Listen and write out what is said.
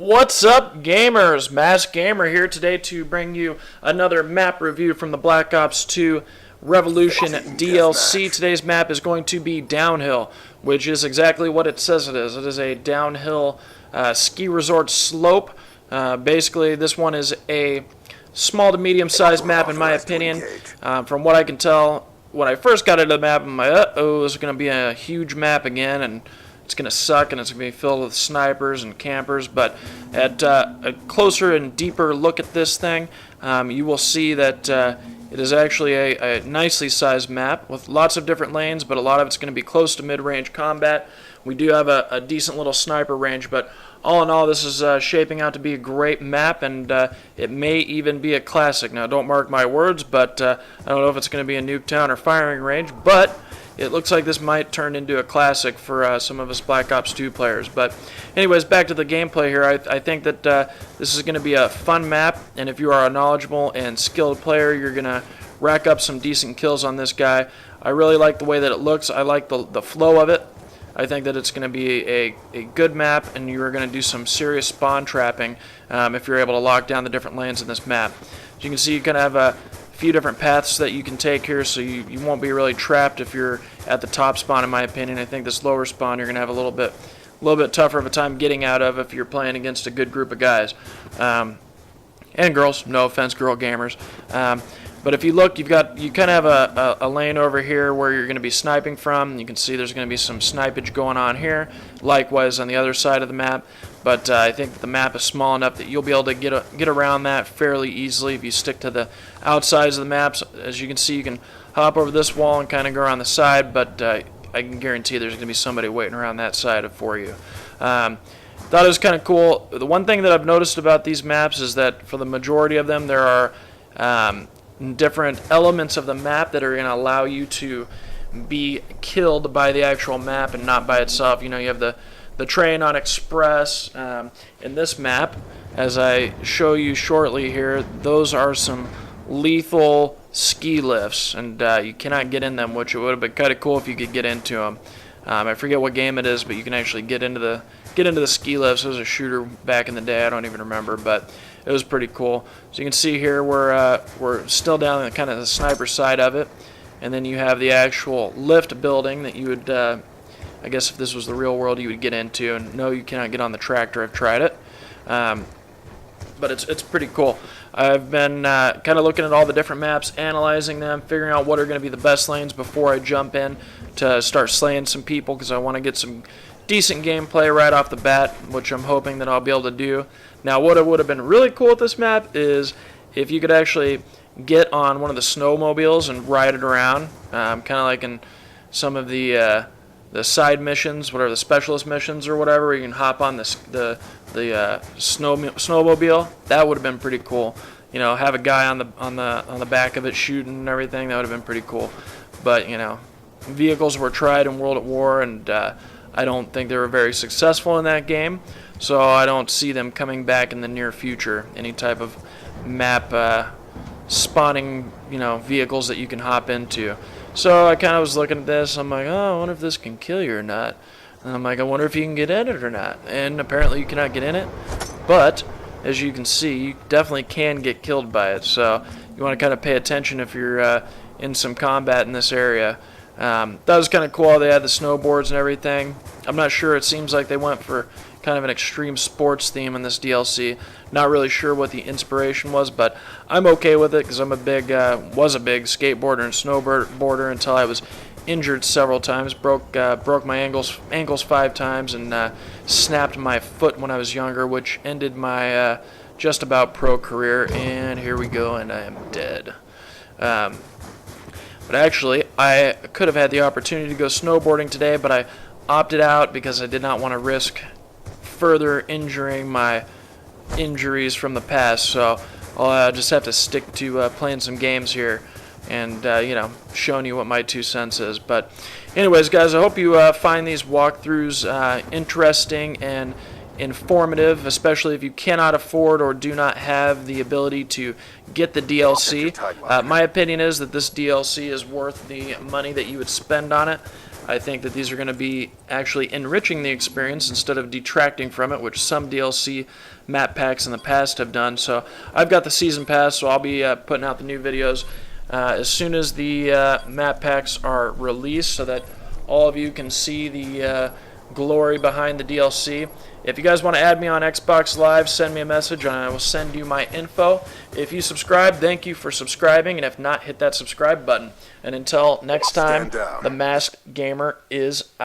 What's up, gamers? Mask Gamer here today to bring you another map review from the Black Ops 2 Revolution DLC. Today's map is going to be Downhill, which is exactly what it says it is. It is a downhill ski resort slope. Basically, this one is a small to medium-sized map, in my opinion. From what I can tell, when I first got into the map, I'm like, uh-oh, this is going to be a huge map again, and it's going to suck, and it's going to be filled with snipers and campers. But at a closer and deeper look at this thing, you will see that it is actually a nicely sized map with lots of different lanes, but a lot of it's going to be close to mid-range combat. We do have a decent little sniper range, but all in all, this is shaping out to be a great map, and it may even be a classic. Now, don't mark my words, but I don't know if it's going to be a Nuketown or firing range, but it looks like this might turn into a classic for some of us Black Ops 2 players. But anyways, back to the gameplay here. I think that this is going to be a fun map, and if you are a knowledgeable and skilled player, you're going to rack up some decent kills on this guy. I really like the way that it looks. I like the flow of it. I think that it's going to be a good map, and you are going to do some serious spawn trapping if you're able to lock down the different lanes in this map. As you can see, you kind of have a few different paths that you can take here, so you won't be really trapped if you're at the top spawn, in my opinion. I think this lower spawn you're going to have a little bit tougher of a time getting out of if you're playing against a good group of guys. And girls, no offense, girl gamers. But if you look, you kind of have a lane over here where you're going to be sniping from. You can see there's going to be some snipage going on here. Likewise on the other side of the map. But I think the map is small enough that you'll be able to get around that fairly easily if you stick to the outsides of the maps. As you can see, you can hop over this wall and kind of go around the side, but I can guarantee there's going to be somebody waiting around that side for you. Thought it was kind of cool. The one thing that I've noticed about these maps is that for the majority of them, there are different elements of the map that are going to allow you to be killed by the actual map and not by itself. You know, you have the train on Express. In this map, as I show you shortly here, those are some lethal ski lifts, and you cannot get in them, which it would have been kind of cool if you could get into them. I forget what game it is, but you can actually get into the ski lifts. It was a shooter back in the day. I don't even remember, but it was pretty cool. So you can see here we're still down in kind of the sniper side of it, and then you have the actual lift building that you would, I guess if this was the real world, you would get into. And no, you cannot get on the tractor. I've tried it, but it's pretty cool. I've been kind of looking at all the different maps, analyzing them, figuring out what are going to be the best lanes before I jump in to start slaying some people, because I want to get some decent gameplay right off the bat, which I'm hoping that I'll be able to do. Now, what would have been really cool with this map is if you could actually get on one of the snowmobiles and ride it around, kind of like in some of the side missions, whatever, the specialist missions or whatever, where you can hop on the snowmobile. That would have been pretty cool. You know, have a guy on the back of it shooting and everything. That would have been pretty cool. But you know, vehicles were tried in World at War, and I don't think they were very successful in that game. So I don't see them coming back in the near future. Any type of map spawning, you know, vehicles that you can hop into. So I kind of was looking at this. I'm like, oh, I wonder if this can kill you or not. And I'm like, I wonder if you can get in it or not. And apparently you cannot get in it. But as you can see, you definitely can get killed by it. So you want to kind of pay attention if you're in some combat in this area. That was kind of cool. They had the snowboards and everything. I'm not sure. It seems like they went for kind of an extreme sports theme in this DLC. Not really sure what the inspiration was, but I'm okay with it because I'm was a big skateboarder and snowboarder until I was injured several times. Broke my ankles 5 times, and snapped my foot when I was younger, which ended my just about pro career. And here we go, and I am dead. But actually, I could have had the opportunity to go snowboarding today, but I opted out because I did not want to risk further injuring my injuries from the past. So I'll just have to stick to playing some games here and, you know, showing you what my 2 cents is. But anyways, guys, I hope you find these walkthroughs interesting and informative, especially if you cannot afford or do not have the ability to get the DLC. My opinion is that this DLC is worth the money that you would spend on it. I think that these are going to be actually enriching the experience instead of detracting from it, which some DLC map packs in the past have done. So I've got the season pass, so I'll be putting out the new videos as soon as the map packs are released, so that all of you can see the glory behind the DLC. If you guys want to add me on Xbox Live, send me a message and I will send you my info. If you subscribe, thank you for subscribing, and if not, hit that subscribe button. And until next time, the Masked Gamer is out.